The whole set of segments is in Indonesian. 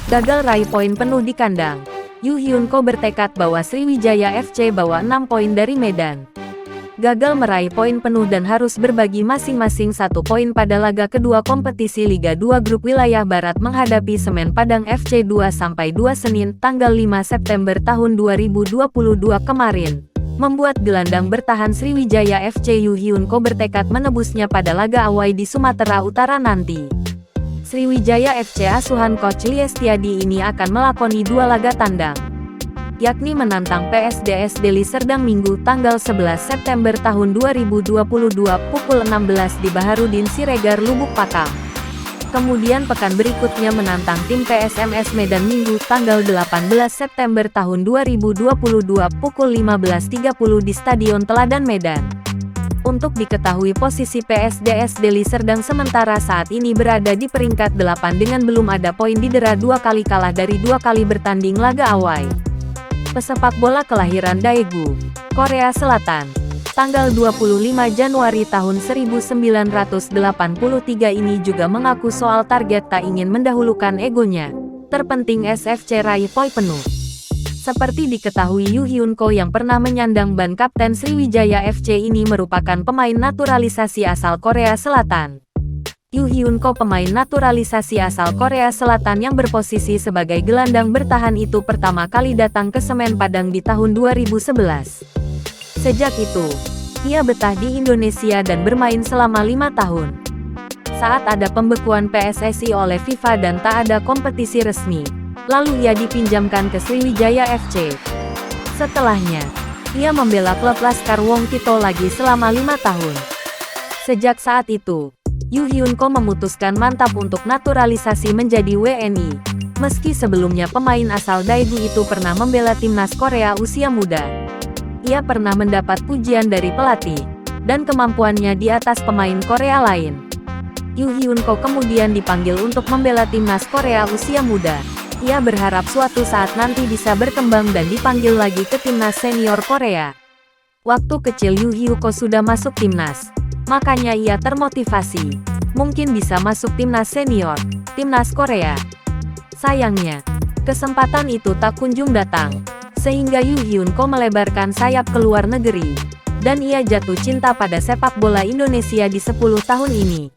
Gagal raih poin penuh di kandang. Yu Hyun Ko bertekad bawa Sriwijaya FC bawa 6 poin dari Medan. Gagal meraih poin penuh dan harus berbagi masing-masing 1 poin pada laga kedua kompetisi Liga 2 Grup Wilayah Barat menghadapi Semen Padang FC 2-2 Senin tanggal 5 September tahun 2022 kemarin. Membuat gelandang bertahan Sriwijaya FC Yu Hyun Ko bertekad menebusnya pada laga awal di Sumatera Utara nanti. Sriwijaya FC asuhan Coach Liestiadi ini akan melakoni 2 laga tandang, yakni menantang PSDS Deli Serdang Minggu tanggal 11 September tahun 2022 pukul 16 di Baharudin Siregar Lubuk Pakam. Kemudian pekan berikutnya menantang tim PSMS Medan Minggu tanggal 18 September tahun 2022 pukul 15.30 di Stadion Teladan Medan. Untuk diketahui posisi PSDS Deli Serdang sementara saat ini berada di peringkat 8 dengan belum ada poin didera 2 kali kalah dari 2 kali bertanding laga awal. Pesepak bola kelahiran Daegu, Korea Selatan, tanggal 25 Januari tahun 1983 ini juga mengaku soal target tak ingin mendahulukan egonya. Terpenting SFC raih poin penuh. Seperti diketahui Yu Hyun Ko yang pernah menyandang ban kapten Sriwijaya FC ini merupakan pemain naturalisasi asal Korea Selatan. Yu Hyun Ko pemain naturalisasi asal Korea Selatan yang berposisi sebagai gelandang bertahan itu pertama kali datang ke Semen Padang di tahun 2011. Sejak itu, ia betah di Indonesia dan bermain selama 5 tahun. Saat ada pembekuan PSSI oleh FIFA dan tak ada kompetisi resmi, lalu ia dipinjamkan ke Sriwijaya FC. Setelahnya, ia membela klub Laskar Wong Kito lagi selama 5 tahun. Sejak saat itu, Yu Hyun Ko memutuskan mantap untuk naturalisasi menjadi WNI. Meski sebelumnya pemain asal Daegu itu pernah membela timnas Korea usia muda. Ia pernah mendapat pujian dari pelatih, dan kemampuannya di atas pemain Korea lain. Yu Hyun Ko kemudian dipanggil untuk membela timnas Korea usia muda. Ia berharap suatu saat nanti bisa berkembang dan dipanggil lagi ke timnas senior Korea. Waktu kecil Yu Hyun Ko sudah masuk timnas, makanya ia termotivasi, mungkin bisa masuk timnas senior, timnas Korea. Sayangnya, kesempatan itu tak kunjung datang, sehingga Yu Hyun Ko melebarkan sayap ke luar negeri, dan ia jatuh cinta pada sepak bola Indonesia di 10 tahun ini.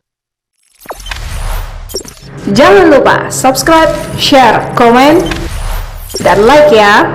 Jangan lupa subscribe, share, komen, dan like ya!